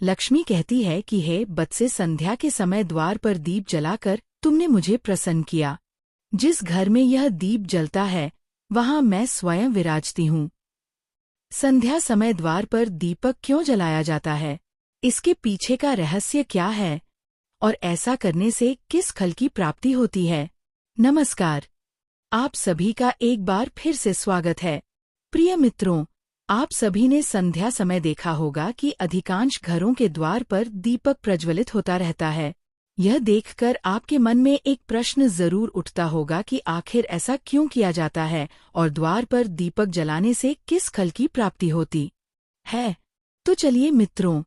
लक्ष्मी कहती है कि हे बत्से, संध्या के समय द्वार पर दीप जलाकर तुमने मुझे प्रसन्न किया। जिस घर में यह दीप जलता है वहां मैं स्वयं विराजती हूँ। संध्या समय द्वार पर दीपक क्यों जलाया जाता है? इसके पीछे का रहस्य क्या है और ऐसा करने से किस फल की प्राप्ति होती है? नमस्कार, आप सभी का एक बार फिर से स्वागत है। प्रिय मित्रों, आप सभी ने संध्या समय देखा होगा कि अधिकांश घरों के द्वार पर दीपक प्रज्वलित होता रहता है। यह देखकर आपके मन में एक प्रश्न जरूर उठता होगा कि आखिर ऐसा क्यों किया जाता है और द्वार पर दीपक जलाने से किस फल की प्राप्ति होती है। तो चलिए मित्रों,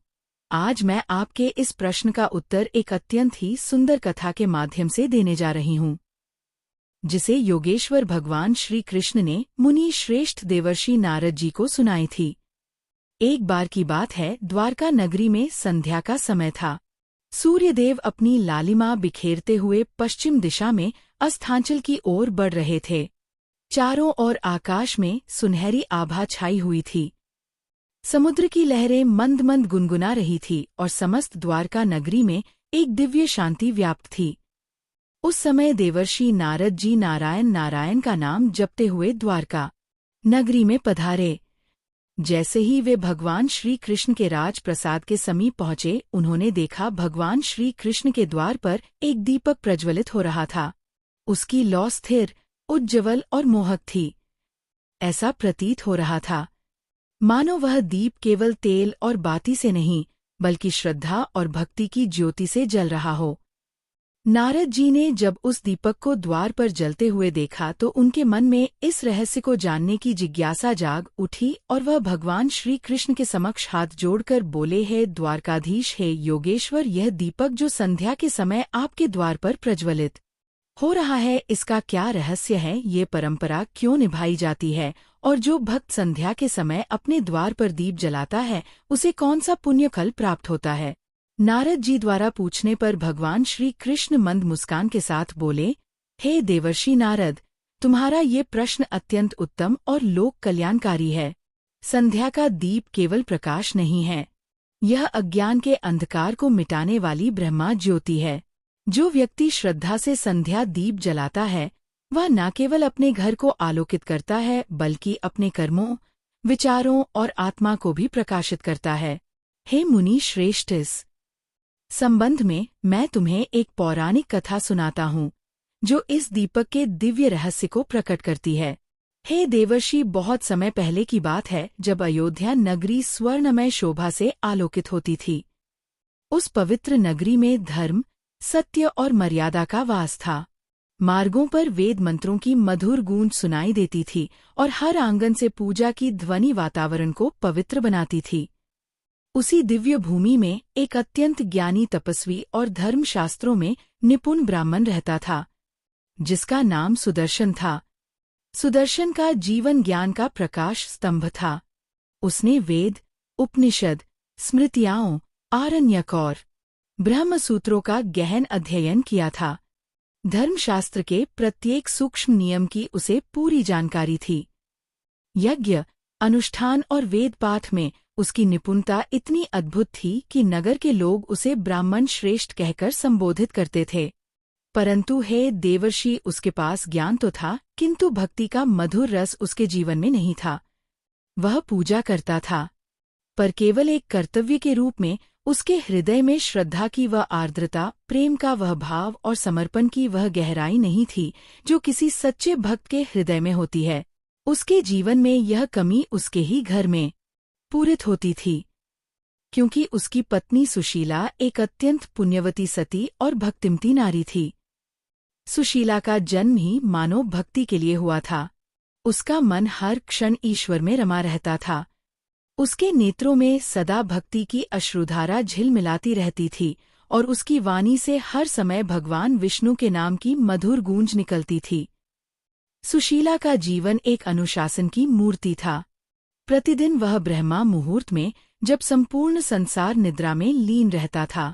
आज मैं आपके इस प्रश्न का उत्तर एक अत्यंत ही सुंदर कथा के माध्यम से देने जा रही हूँ, जिसे योगेश्वर भगवान श्री कृष्ण ने मुनि श्रेष्ठ देवर्षि नारद जी को सुनाई थी। एक बार की बात है, द्वारका नगरी में संध्या का समय था। सूर्यदेव अपनी लालिमा बिखेरते हुए पश्चिम दिशा में अस्तांचल की ओर बढ़ रहे थे। चारों ओर आकाश में सुनहरी आभा छाई हुई थी। समुद्र की लहरें मंद मंद गुनगुना रही थी और समस्त द्वारका नगरी में एक दिव्य शांति व्याप्त थी। उस समय देवर्षि नारद जी नारायण नारायण का नाम जपते हुए द्वारका नगरी में पधारे। जैसे ही वे भगवान श्री कृष्ण के राजप्रसाद के समीप पहुंचे, उन्होंने देखा भगवान श्री कृष्ण के द्वार पर एक दीपक प्रज्वलित हो रहा था। उसकी लौ स्थिर, उज्ज्वल और मोहक थी। ऐसा प्रतीत हो रहा था मानो वह दीप केवल तेल और बाती से नहीं, बल्कि श्रद्धा और भक्ति की ज्योति से जल रहा हो। नारद जी ने जब उस दीपक को द्वार पर जलते हुए देखा तो उनके मन में इस रहस्य को जानने की जिज्ञासा जाग उठी और वह भगवान श्री कृष्ण के समक्ष हाथ जोड़कर बोले, हे द्वारकाधीश, हे योगेश्वर, यह दीपक जो संध्या के समय आपके द्वार पर प्रज्वलित हो रहा है, इसका क्या रहस्य है? ये परंपरा क्यों निभाई जाती है? और जो भक्त संध्या के समय अपने द्वार पर दीप जलाता है उसे कौन सा पुण्य फल प्राप्त होता है? नारद जी द्वारा पूछने पर भगवान श्री कृष्ण मंद मुस्कान के साथ बोले, हे देवर्षि नारद, तुम्हारा ये प्रश्न अत्यंत उत्तम और लोक कल्याणकारी है। संध्या का दीप केवल प्रकाश नहीं है, यह अज्ञान के अंधकार को मिटाने वाली ब्रह्मा ज्योति है। जो व्यक्ति श्रद्धा से संध्या दीप जलाता है वह न केवल अपने घर को आलोकित करता है, बल्कि अपने कर्मों, विचारों और आत्मा को भी प्रकाशित करता है। हे मुनि श्रेष्ठ, इस संबंध में मैं तुम्हें एक पौराणिक कथा सुनाता हूँ जो इस दीपक के दिव्य रहस्य को प्रकट करती है। हे देवर्षि, बहुत समय पहले की बात है जब अयोध्या नगरी स्वर्णमय शोभा से आलोकित होती थी। उस पवित्र नगरी में धर्म, सत्य और मर्यादा का वास था। मार्गों पर वेद मंत्रों की मधुर गूंज सुनाई देती थी और हर आंगन से पूजा की ध्वनि वातावरण को पवित्र बनाती थी। उसी दिव्य भूमि में एक अत्यंत ज्ञानी तपस्वी और धर्मशास्त्रों में निपुण ब्राह्मण रहता था, जिसका नाम सुदर्शन था। सुदर्शन का जीवन ज्ञान का प्रकाश स्तंभ था। उसने वेद, उपनिषद, स्मृतियाओं, आरण्यक और ब्रह्मसूत्रों का गहन अध्ययन किया था। धर्मशास्त्र के प्रत्येक सूक्ष्म नियम की उसे पूरी जानकारी थी। यज्ञ, अनुष्ठान और वेद पाठ में उसकी निपुणता इतनी अद्भुत थी कि नगर के लोग उसे ब्राह्मण श्रेष्ठ कहकर संबोधित करते थे। परंतु हे देवर्षि, उसके पास ज्ञान तो था, किंतु भक्ति का मधुर रस उसके जीवन में नहीं था। वह पूजा करता था, पर केवल एक कर्तव्य के रूप में। उसके हृदय में श्रद्धा की वह आर्द्रता, प्रेम का वह भाव और समर्पण की वह गहराई नहीं थी जो किसी सच्चे भक्त के हृदय में होती है। उसके जीवन में यह कमी उसके ही घर में पूरित होती थी, क्योंकि उसकी पत्नी सुशीला एक अत्यंत पुण्यवती सती और भक्तिमती नारी थी। सुशीला का जन्म ही मानव भक्ति के लिए हुआ था। उसका मन हर क्षण ईश्वर में रमा रहता था। उसके नेत्रों में सदा भक्ति की अश्रुधारा झिलमिलाती रहती थी और उसकी वाणी से हर समय भगवान विष्णु के नाम की मधुर गूंज निकलती थी। सुशीला का जीवन एक अनुशासन की मूर्ति था। प्रतिदिन वह ब्रह्मा मुहूर्त में, जब संपूर्ण संसार निद्रा में लीन रहता था,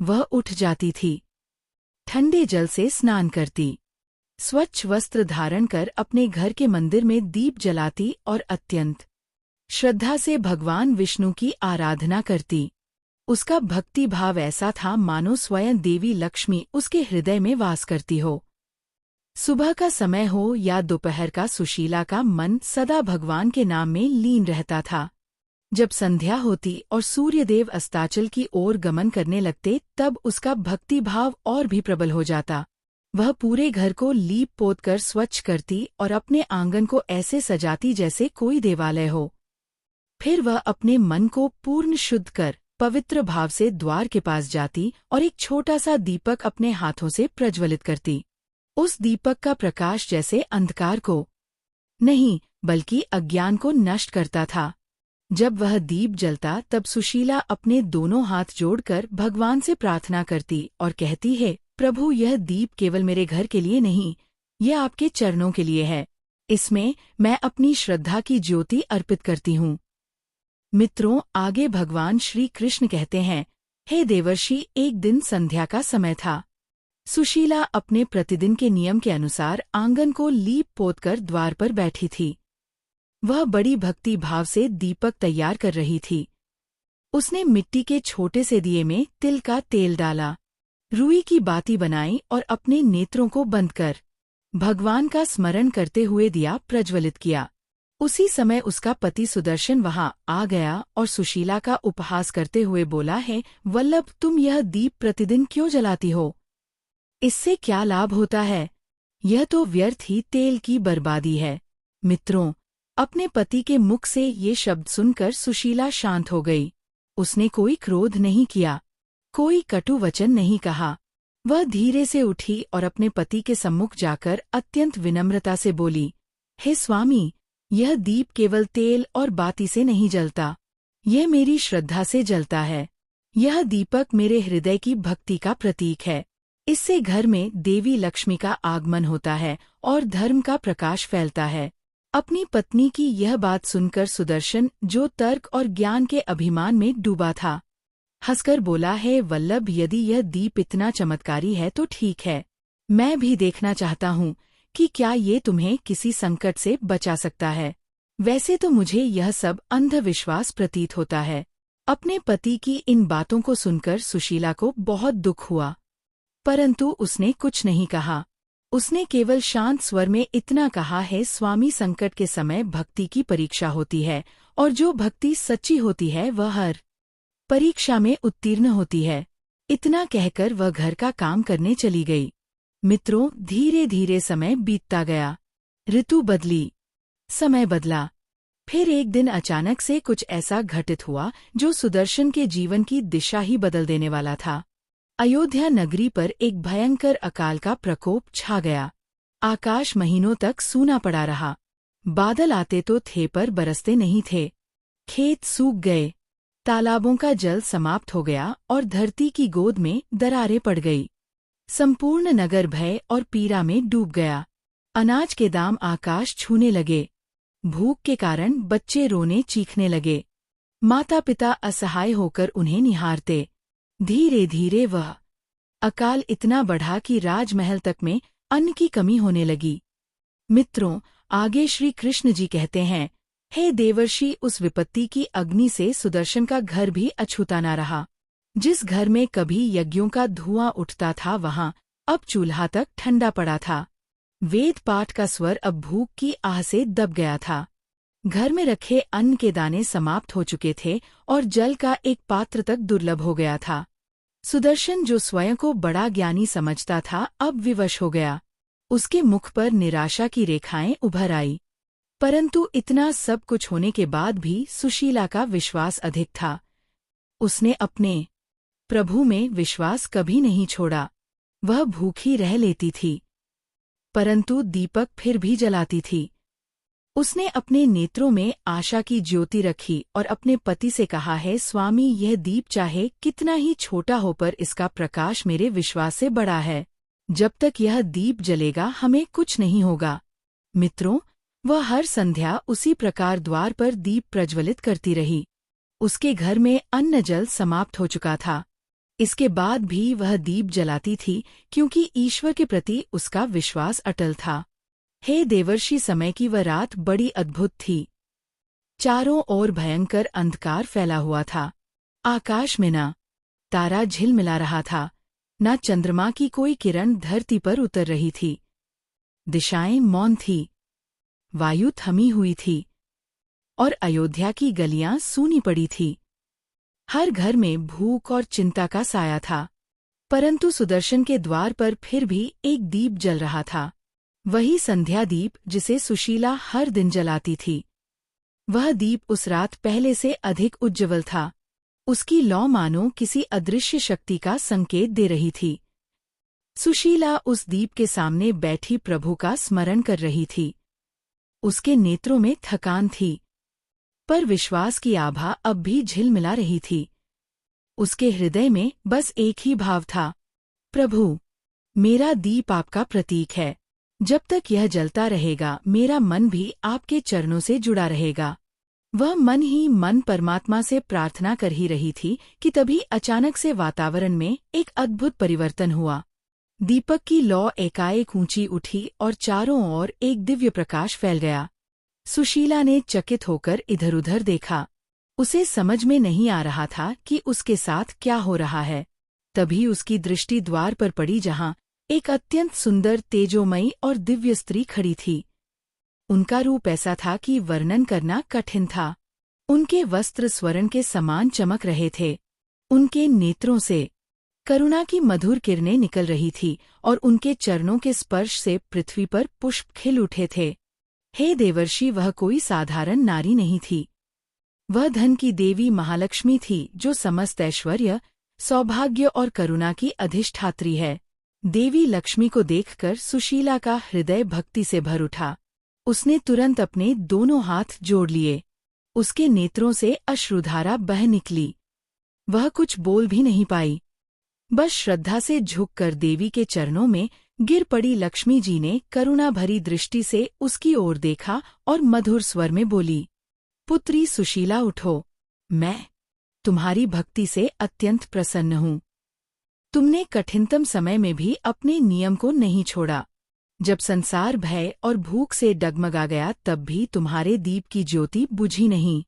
वह उठ जाती थी, ठंडे जल से स्नान करती, स्वच्छ वस्त्र धारण कर अपने घर के मंदिर में दीप जलाती और अत्यंत श्रद्धा से भगवान विष्णु की आराधना करती। उसका भक्ति भाव ऐसा था मानो स्वयं देवी लक्ष्मी उसके हृदय में वास करती हो। सुबह का समय हो या दोपहर का, सुशीला का मन सदा भगवान के नाम में लीन रहता था। जब संध्या होती और सूर्यदेव अस्ताचल की ओर गमन करने लगते, तब उसका भक्ति भाव और भी प्रबल हो जाता। वह पूरे घर को लीप पोत कर स्वच्छ करती और अपने आंगन को ऐसे सजाती जैसे कोई देवालय हो। फिर वह अपने मन को पूर्ण शुद्ध कर पवित्र भाव से द्वार के पास जाती और एक छोटा सा दीपक अपने हाथों से प्रज्वलित करती। उस दीपक का प्रकाश जैसे अंधकार को नहीं बल्कि अज्ञान को नष्ट करता था। जब वह दीप जलता तब सुशीला अपने दोनों हाथ जोड़कर भगवान से प्रार्थना करती और कहती है, प्रभु, यह दीप केवल मेरे घर के लिए नहीं, यह आपके चरणों के लिए है। इसमें मैं अपनी श्रद्धा की ज्योति अर्पित करती हूँ। मित्रों, आगे भगवान श्री कृष्ण कहते हैं, हे देवर्षि, एक दिन संध्या का समय था। सुशीला अपने प्रतिदिन के नियम के अनुसार आंगन को लीप पोत कर द्वार पर बैठी थी। वह बड़ी भक्ति भाव से दीपक तैयार कर रही थी। उसने मिट्टी के छोटे से दिए में तिल का तेल डाला, रुई की बाती बनाई और अपने नेत्रों को बंद कर भगवान का स्मरण करते हुए दिया प्रज्वलित किया। उसी समय उसका पति सुदर्शन वहां आ गया और सुशीला का उपहास करते हुए बोला, है वल्लभ, तुम यह दीप प्रतिदिन क्यों जलाती हो? इससे क्या लाभ होता है? यह तो व्यर्थ ही तेल की बर्बादी है। मित्रों, अपने पति के मुख से ये शब्द सुनकर सुशीला शांत हो गई। उसने कोई क्रोध नहीं किया, कोई कटु वचन नहीं कहा। वह धीरे से उठी और अपने पति के सम्मुख जाकर अत्यंत विनम्रता से बोली, हे स्वामी, यह दीप केवल तेल और बाती से नहीं जलता, यह मेरी श्रद्धा से जलता है। यह दीपक मेरे हृदय की भक्ति का प्रतीक है। इससे घर में देवी लक्ष्मी का आगमन होता है और धर्म का प्रकाश फैलता है। अपनी पत्नी की यह बात सुनकर सुदर्शन, जो तर्क और ज्ञान के अभिमान में डूबा था, हंसकर बोला, है वल्लभ, यदि यह दीप इतना चमत्कारी है तो ठीक है। मैं भी देखना चाहता हूँ कि क्या ये तुम्हें किसी संकट से बचा सकता है। वैसे तो मुझे यह सब अंधविश्वास प्रतीत होता है। अपने पति की इन बातों को सुनकर सुशीला को बहुत दुख हुआ, परंतु उसने कुछ नहीं कहा। उसने केवल शांत स्वर में इतना कहा, है स्वामी, संकट के समय भक्ति की परीक्षा होती है और जो भक्ति सच्ची होती है वह हर परीक्षा में उत्तीर्ण होती है। इतना कहकर वह घर का काम करने चली गई। मित्रों, धीरे धीरे समय बीतता गया। ऋतु बदली, समय बदला। फिर एक दिन अचानक से कुछ ऐसा घटित हुआ जो सुदर्शन के जीवन की दिशा ही बदल देने वाला था। अयोध्या नगरी पर एक भयंकर अकाल का प्रकोप छा गया। आकाश महीनों तक सूना पड़ा रहा। बादल आते तो थे पर बरसते नहीं थे। खेत सूख गए, तालाबों का जल समाप्त हो गया और धरती की गोद में दरारें पड़ गई। संपूर्ण नगर भय और पीड़ा में डूब गया। अनाज के दाम आकाश छूने लगे। भूख के कारण बच्चे रोने चीखने लगे। माता पिता असहाय होकर उन्हें निहारते। धीरे धीरे वह अकाल इतना बढ़ा कि राजमहल तक में अन्न की कमी होने लगी। मित्रों, आगे श्री कृष्ण जी कहते हैं, हे देवर्षि, उस विपत्ति की अग्नि से सुदर्शन का घर भी अछूता न रहा। जिस घर में कभी यज्ञों का धुआं उठता था वहां अब चूल्हा तक ठंडा पड़ा था। वेद पाठ का स्वर अब भूख की आह से दब गया था। घर में रखे अन्न के दाने समाप्त हो चुके थे और जल का एक पात्र तक दुर्लभ हो गया था। सुदर्शन, जो स्वयं को बड़ा ज्ञानी समझता था, अब विवश हो गया। उसके मुख पर निराशा की रेखाएं उभर आई। परंतु इतना सब कुछ होने के बाद भी सुशीला का विश्वास अधिक था। उसने अपने प्रभु में विश्वास कभी नहीं छोड़ा। वह भूखी रह लेती थी, परंतु दीपक फिर भी जलाती थी। उसने अपने नेत्रों में आशा की ज्योति रखी और अपने पति से कहा, है स्वामी, यह दीप चाहे कितना ही छोटा हो पर इसका प्रकाश मेरे विश्वास से बड़ा है। जब तक यह दीप जलेगा हमें कुछ नहीं होगा। मित्रों, वह हर संध्या उसी प्रकार द्वार पर दीप प्रज्वलित करती रही। उसके घर में अन्न जल समाप्त हो चुका था। इसके बाद भी वह दीप जलाती थी क्योंकि ईश्वर के प्रति उसका विश्वास अटल था। हे देवर्षि, समय की वह रात बड़ी अद्भुत थी। चारों ओर भयंकर अंधकार फैला हुआ था। आकाश में न तारा झिलमिला रहा था, न चंद्रमा की कोई किरण धरती पर उतर रही थी। दिशाएं मौन थी, वायु थमी हुई थी और अयोध्या की गलियां सूनी पड़ी थी। हर घर में भूख और चिंता का साया था, परंतु सुदर्शन के द्वार पर फिर भी एक दीप जल रहा था। वही संध्या दीप जिसे सुशीला हर दिन जलाती थी। वह दीप उस रात पहले से अधिक उज्ज्वल था। उसकी लौ मानो किसी अदृश्य शक्ति का संकेत दे रही थी। सुशीला उस दीप के सामने बैठी प्रभु का स्मरण कर रही थी। उसके नेत्रों में थकान थी, पर विश्वास की आभा अब भी झिलमिला रही थी। उसके हृदय में बस एक ही भाव था, प्रभु, मेरा दीप आपका प्रतीक है। जब तक यह जलता रहेगा, मेरा मन भी आपके चरणों से जुड़ा रहेगा। वह मन ही मन परमात्मा से प्रार्थना कर ही रही थी कि तभी अचानक से वातावरण में एक अद्भुत परिवर्तन हुआ। दीपक की लौ एकाएक ऊंची उठी और चारों ओर एक दिव्य प्रकाश फैल गया। सुशीला ने चकित होकर इधर-उधर देखा। उसे समझ में नहीं आ रहा था कि उसके साथ क्या हो रहा है। तभी उसकी दृष्टि द्वार पर पड़ी, जहां एक अत्यंत सुंदर, तेजोमयी और दिव्य स्त्री खड़ी थी। उनका रूप ऐसा था कि वर्णन करना कठिन था। उनके वस्त्र स्वर्ण के समान चमक रहे थे। उनके नेत्रों से करुणा की मधुर किरणें निकल रही थी और उनके चरणों के स्पर्श से पृथ्वी पर पुष्प खिल उठे थे। हे देवर्षि, वह कोई साधारण नारी नहीं थी। वह धन की देवी महालक्ष्मी थी, जो समस्त ऐश्वर्य, सौभाग्य और करुणा की अधिष्ठात्री है। देवी लक्ष्मी को देखकर सुशीला का हृदय भक्ति से भर उठा। उसने तुरंत अपने दोनों हाथ जोड़ लिए। उसके नेत्रों से अश्रुधारा बह निकली। वह कुछ बोल भी नहीं पाई, बस श्रद्धा से झुककर देवी के चरणों में गिर पड़ी। लक्ष्मी जी ने करुणा भरी दृष्टि से उसकी ओर देखा और मधुर स्वर में बोली, पुत्री सुशीला, उठो। मैं तुम्हारी भक्ति से अत्यंत प्रसन्न हूँ। तुमने कठिनतम समय में भी अपने नियम को नहीं छोड़ा। जब संसार भय और भूख से डगमगा गया, तब भी तुम्हारे दीप की ज्योति बुझी नहीं।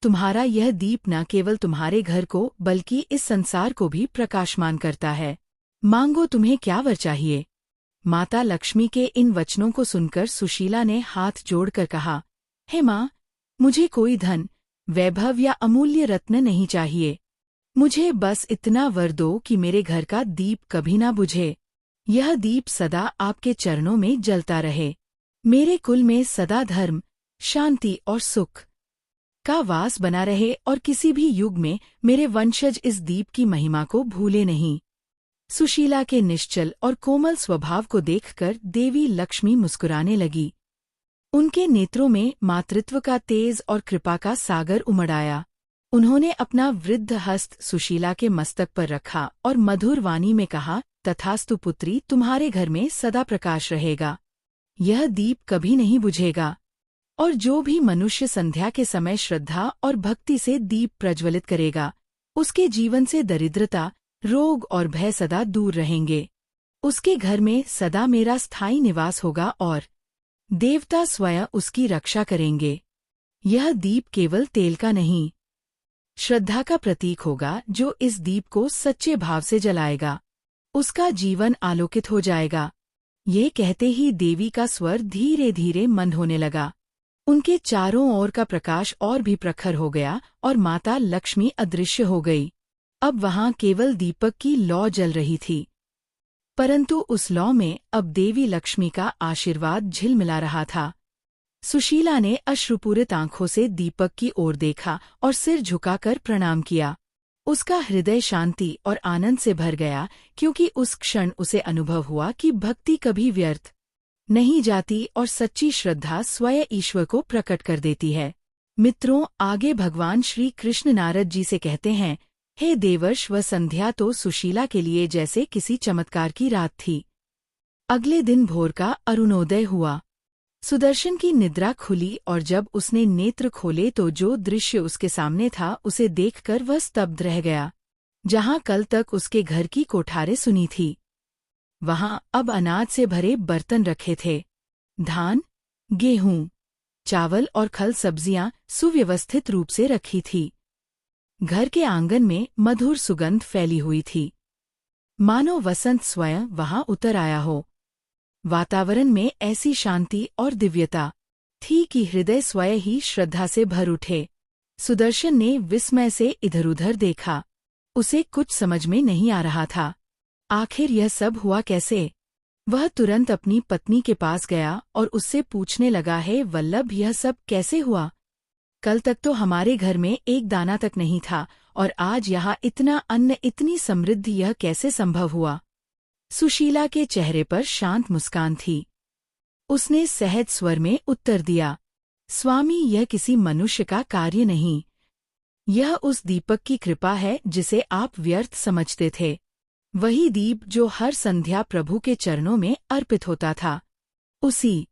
तुम्हारा यह दीप न केवल तुम्हारे घर को बल्कि इस संसार को भी प्रकाशमान करता है। मांगो, तुम्हें क्या वर चाहिए। माता लक्ष्मी के इन वचनों को सुनकर सुशीला ने हाथ जोड़कर कहा, हे माँ, मुझे कोई धन, वैभव या अमूल्य रत्न नहीं चाहिए। मुझे बस इतना वर दो कि मेरे घर का दीप कभी ना बुझे। यह दीप सदा आपके चरणों में जलता रहे। मेरे कुल में सदा धर्म, शांति और सुख का वास बना रहे और किसी भी युग में मेरे वंशज इस दीप की महिमा को भूले नहीं। सुशीला के निश्चल और कोमल स्वभाव को देखकर देवी लक्ष्मी मुस्कुराने लगी। उनके नेत्रों में मातृत्व का तेज और कृपा का सागर उमड़ आया। उन्होंने अपना वृद्ध हस्त सुशीला के मस्तक पर रखा और मधुर वाणी में कहा, तथास्तु पुत्री, तुम्हारे घर में सदा प्रकाश रहेगा। यह दीप कभी नहीं बुझेगा और जो भी मनुष्य संध्या के समय श्रद्धा और भक्ति से दीप प्रज्वलित करेगा, उसके जीवन से दरिद्रता, रोग और भय सदा दूर रहेंगे। उसके घर में सदा मेरा स्थायी निवास होगा और देवता स्वयं उसकी रक्षा करेंगे। यह दीप केवल तेल का नहीं, श्रद्धा का प्रतीक होगा। जो इस दीप को सच्चे भाव से जलाएगा, उसका जीवन आलोकित हो जाएगा। ये कहते ही देवी का स्वर धीरे धीरे मंद होने लगा। उनके चारों ओर का प्रकाश और भी प्रखर हो गया और माता लक्ष्मी अदृश्य हो गई। अब वहां केवल दीपक की लौ जल रही थी, परंतु उस लौ में अब देवी लक्ष्मी का आशीर्वाद झिलमिला रहा था। सुशीला ने अश्रुपूरित आंखों से दीपक की ओर देखा और सिर झुकाकर प्रणाम किया। उसका हृदय शांति और आनंद से भर गया, क्योंकि उस क्षण उसे अनुभव हुआ कि भक्ति कभी व्यर्थ नहीं जाती और सच्ची श्रद्धा स्वयं ईश्वर को प्रकट कर देती है। मित्रों, आगे भगवान श्री कृष्ण नारद जी से कहते हैं, हे देवर्ष, वह संध्या तो सुशीला के लिए जैसे किसी चमत्कार की रात थी। अगले दिन भोर का अरुणोदय हुआ। सुदर्शन की निद्रा खुली और जब उसने नेत्र खोले तो जो दृश्य उसके सामने था, उसे देखकर वह स्तब्ध रह गया। जहां कल तक उसके घर की कोठारें सुनी थी, वहां अब अनाज से भरे बर्तन रखे थे। धान, गेहूं, चावल और खल सब्जियां सुव्यवस्थित रूप से रखी थी। घर के आंगन में मधुर सुगंध फैली हुई थी, मानो वसंत स्वयं वहां उतर आया हो। वातावरण में ऐसी शांति और दिव्यता थी कि हृदय स्वयं ही श्रद्धा से भर उठे। सुदर्शन ने विस्मय से इधर-उधर देखा। उसे कुछ समझ में नहीं आ रहा था। आखिर यह सब हुआ कैसे? वह तुरंत अपनी पत्नी के पास गया और उससे पूछने लगा, हे वल्लभ, यह सब कैसे हुआ? कल तक तो हमारे घर में एक दाना तक नहीं था और आज यहाँ इतना अन्न, इतनी समृद्धि, यह कैसे संभव हुआ? सुशीला के चेहरे पर शांत मुस्कान थी। उसने सहज स्वर में उत्तर दिया, स्वामी, यह किसी मनुष्य का कार्य नहीं। यह उस दीपक की कृपा है जिसे आप व्यर्थ समझते थे। वही दीप जो हर संध्या प्रभु के चरणों में अर्पित होता था। उसी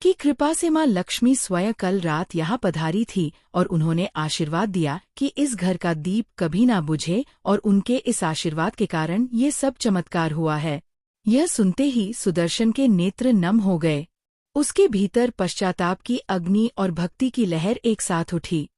की कृपा से माँ लक्ष्मी स्वयं कल रात यहाँ पधारी थी और उन्होंने आशीर्वाद दिया कि इस घर का दीप कभी ना बुझे, और उनके इस आशीर्वाद के कारण ये सब चमत्कार हुआ है। यह सुनते ही सुदर्शन के नेत्र नम हो गए। उसके भीतर पश्चाताप की अग्नि और भक्ति की लहर एक साथ उठी।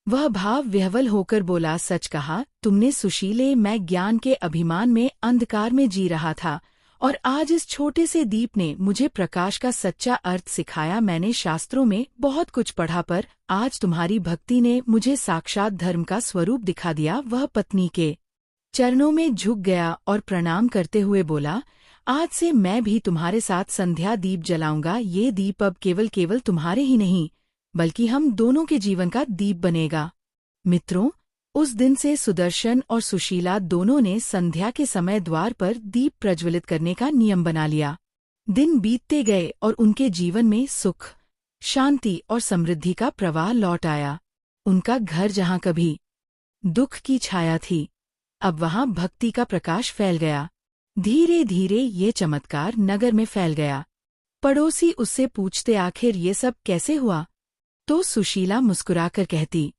वह भाव विह्वल होकर बोला, सच कहा तुमने सुशीले, मैं ज्ञान के अभिमान में अंधकार में जी रहा था और आज इस छोटे से दीप ने मुझे प्रकाश का सच्चा अर्थ सिखाया। मैंने शास्त्रों में बहुत कुछ पढ़ा, पर आज तुम्हारी भक्ति ने मुझे साक्षात धर्म का स्वरूप दिखा दिया। वह पत्नी के चरणों में झुक गया और प्रणाम करते हुए बोला, आज से मैं भी तुम्हारे साथ संध्या दीप जलाऊंगा। ये दीप अब केवल तुम्हारे ही नहीं, बल्कि हम दोनों के जीवन का दीप बनेगा। मित्रों, उस दिन से सुदर्शन और सुशीला दोनों ने संध्या के समय द्वार पर दीप प्रज्वलित करने का नियम बना लिया। दिन बीतते गए और उनके जीवन में सुख, शांति और समृद्धि का प्रवाह लौट आया। उनका घर जहाँ कभी दुख की छाया थी, अब वहाँ भक्ति का प्रकाश फैल गया। धीरे धीरे ये चमत्कार नगर में फैल गया। पड़ोसी उससे पूछते, आखिर ये सब कैसे हुआ? तो सुशीला मुस्कुराकर कहती,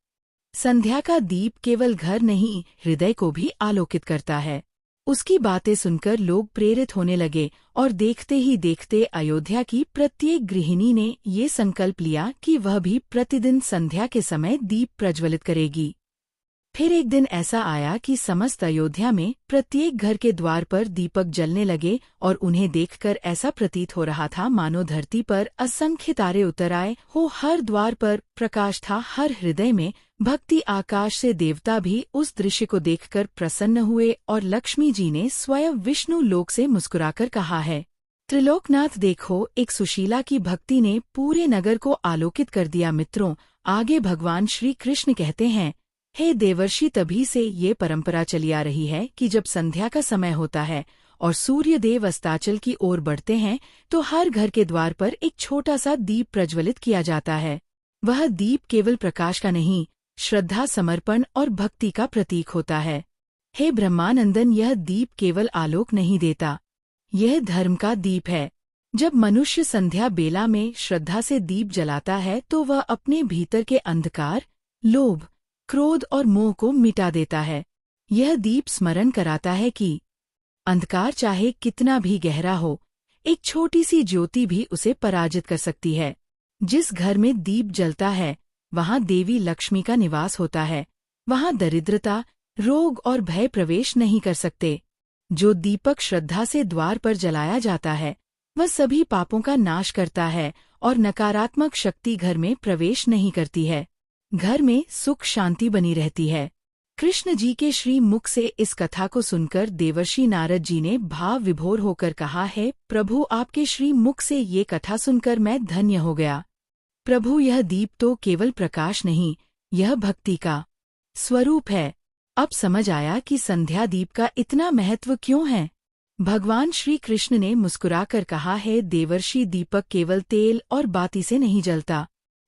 संध्या का दीप केवल घर नहीं, हृदय को भी आलोकित करता है। उसकी बातें सुनकर लोग प्रेरित होने लगे और देखते ही देखते अयोध्या की प्रत्येक गृहिणी ने ये संकल्प लिया कि वह भी प्रतिदिन संध्या के समय दीप प्रज्वलित करेगी। फिर एक दिन ऐसा आया कि समस्त अयोध्या में प्रत्येक घर के द्वार पर दीपक जलने लगे और उन्हें देखकर ऐसा प्रतीत हो रहा था मानो धरती पर असंख्य तारे उतर आए हो। हर द्वार पर प्रकाश था, हर हृदय में भक्ति। आकाश से देवता भी उस दृश्य को देखकर प्रसन्न हुए और लक्ष्मी जी ने स्वयं विष्णु लोक से मुस्कुराकर कहा है, त्रिलोकनाथ देखो, एक सुशीला की भक्ति ने पूरे नगर को आलोकित कर दिया। मित्रों, आगे भगवान श्री कृष्ण कहते हैं, हे देवर्षि, तभी से ये परंपरा चली आ रही है कि जब संध्या का समय होता है और सूर्य देव अस्ताचल की ओर बढ़ते हैं तो हर घर के द्वार पर एक छोटा सा दीप प्रज्वलित किया जाता है। वह दीप केवल प्रकाश का नहीं, श्रद्धा, समर्पण और भक्ति का प्रतीक होता है। हे ब्रह्मानंदन, यह दीप केवल आलोक नहीं देता, यह धर्म का दीप है। जब मनुष्य संध्या बेला में श्रद्धा से दीप जलाता है तो वह अपने भीतर के अंधकार, लोभ, क्रोध और मोह को मिटा देता है। यह दीप स्मरण कराता है कि अंधकार चाहे कितना भी गहरा हो, एक छोटी सी ज्योति भी उसे पराजित कर सकती है। जिस घर में दीप जलता है वहाँ देवी लक्ष्मी का निवास होता है। वहाँ दरिद्रता, रोग और भय प्रवेश नहीं कर सकते। जो दीपक श्रद्धा से द्वार पर जलाया जाता है वह सभी पापों का नाश करता है और नकारात्मक शक्ति घर में प्रवेश नहीं करती है। घर में सुख शांति बनी रहती है। कृष्ण जी के श्री मुख से इस कथा को सुनकर देवर्षि नारद जी ने भाव विभोर होकर कहा है, प्रभु, आपके श्री मुख से ये कथा सुनकर मैं धन्य हो गया। प्रभु, यह दीप तो केवल प्रकाश नहीं, यह भक्ति का स्वरूप है। अब समझ आया कि संध्या दीप का इतना महत्व क्यों है। भगवान श्री कृष्ण ने मुस्कुराकर कहा है, देवर्षि, दीपक केवल तेल और बाती से नहीं जलता,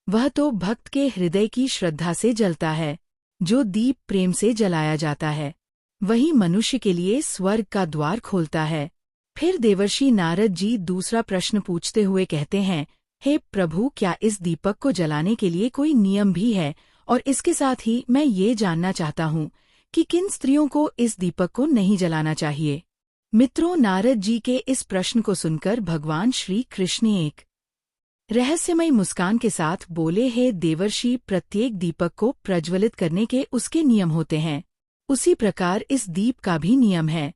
वह तो भक्त के हृदय की श्रद्धा से जलता है। जो दीप प्रेम से जलाया जाता है वही मनुष्य के लिए स्वर्ग का द्वार खोलता है। फिर देवर्षि नारद जी दूसरा प्रश्न पूछते हुए कहते हैं, हे प्रभु, क्या इस दीपक को जलाने के लिए कोई नियम भी है? और इसके साथ ही मैं ये जानना चाहता हूँ कि किन स्त्रियों को इस दीपक को नहीं जलाना चाहिए। मित्रों, नारद जी के इस प्रश्न को सुनकर भगवान श्री कृष्ण एक रहस्यमयी मुस्कान के साथ बोले, हे देवर्षि, प्रत्येक दीपक को प्रज्वलित करने के उसके नियम होते हैं। उसी प्रकार इस दीप का भी नियम है।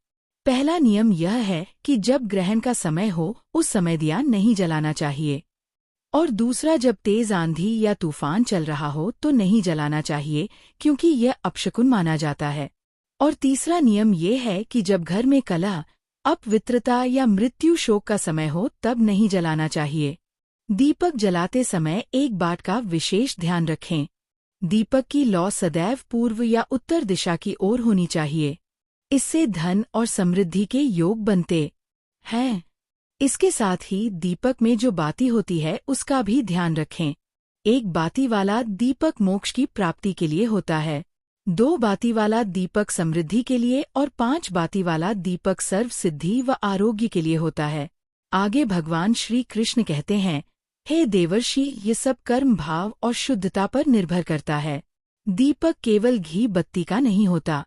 पहला नियम यह है कि जब ग्रहण का समय हो उस समय दिया नहीं जलाना चाहिए, और दूसरा जब तेज आंधी या तूफान चल रहा हो तो नहीं जलाना चाहिए, क्योंकि यह अपशकुन माना जाता है। और तीसरा नियम ये है कि जब घर में कलह, अपवित्रता या मृत्यु शोक का समय हो तब नहीं जलाना चाहिए। दीपक जलाते समय एक बात का विशेष ध्यान रखें। दीपक की लौ सदैव पूर्व या उत्तर दिशा की ओर होनी चाहिए। इससे धन और समृद्धि के योग बनते हैं। इसके साथ ही दीपक में जो बाती होती है उसका भी ध्यान रखें। एक बाती वाला दीपक मोक्ष की प्राप्ति के लिए होता है, 2 बाती वाला दीपक समृद्धि के लिए और 5 बाती वाला दीपक सर्व सिद्धि व आरोग्य के लिए होता है। आगे भगवान श्री कृष्ण कहते हैं, हे देवर्षि, ये सब कर्म भाव और शुद्धता पर निर्भर करता है। दीपक केवल घी बत्ती का नहीं होता,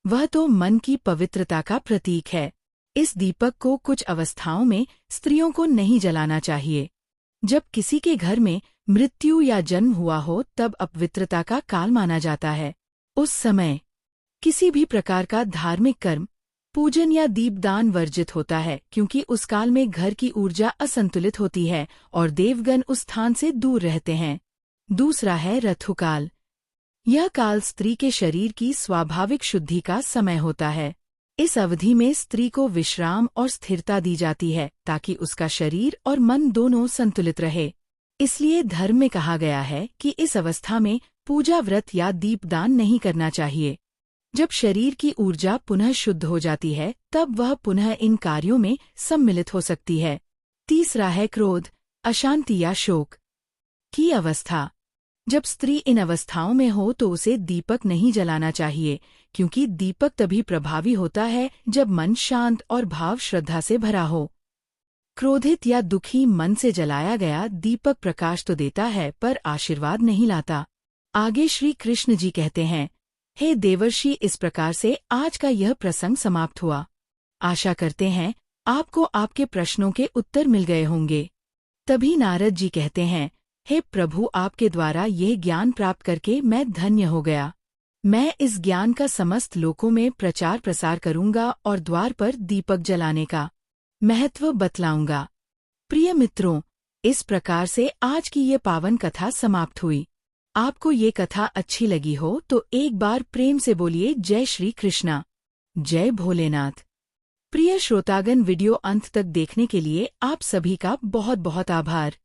वह तो मन की पवित्रता का प्रतीक है। इस दीपक को कुछ अवस्थाओं में स्त्रियों को नहीं जलाना चाहिए। जब किसी के घर में मृत्यु या जन्म हुआ हो तब अपवित्रता का काल माना जाता है। उस समय किसी भी प्रकार का धार्मिक कर्म, पूजन या दीपदान वर्जित होता है, क्योंकि उस काल में घर की ऊर्जा असंतुलित होती है और देवगण उस स्थान से दूर रहते हैं। दूसरा है ऋतुकाल। यह काल स्त्री के शरीर की स्वाभाविक शुद्धि का समय होता है। इस अवधि में स्त्री को विश्राम और स्थिरता दी जाती है ताकि उसका शरीर और मन दोनों संतुलित रहे। इसलिए धर्म में कहा गया है कि इस अवस्था में पूजा, व्रत या दीपदान नहीं करना चाहिए। जब शरीर की ऊर्जा पुनः शुद्ध हो जाती है तब वह पुनः इन कार्यों में सम्मिलित हो सकती है। तीसरा है क्रोध, अशांति या शोक की अवस्था। जब स्त्री इन अवस्थाओं में हो तो उसे दीपक नहीं जलाना चाहिए, क्योंकि दीपक तभी प्रभावी होता है जब मन शांत और भाव श्रद्धा से भरा हो। क्रोधित या दुखी मन से जलाया गया दीपक प्रकाश तो देता है पर आशीर्वाद नहीं लाता। आगे श्री कृष्ण जी कहते हैं, हे देवर्षि, इस प्रकार से आज का यह प्रसंग समाप्त हुआ। आशा करते हैं आपको आपके प्रश्नों के उत्तर मिल गए होंगे। तभी नारद जी कहते हैं, हे प्रभु, आपके द्वारा यह ज्ञान प्राप्त करके मैं धन्य हो गया। मैं इस ज्ञान का समस्त लोकों में प्रचार प्रसार करूंगा और द्वार पर दीपक जलाने का महत्व बतलाऊंगा। प्रिय मित्रों, इस प्रकार से आज की ये पावन कथा समाप्त हुई। आपको ये कथा अच्छी लगी हो तो एक बार प्रेम से बोलिए जय श्री कृष्णा, जय भोलेनाथ। प्रिय श्रोतागण, वीडियो अंत तक देखने के लिए आप सभी का बहुत बहुत आभार।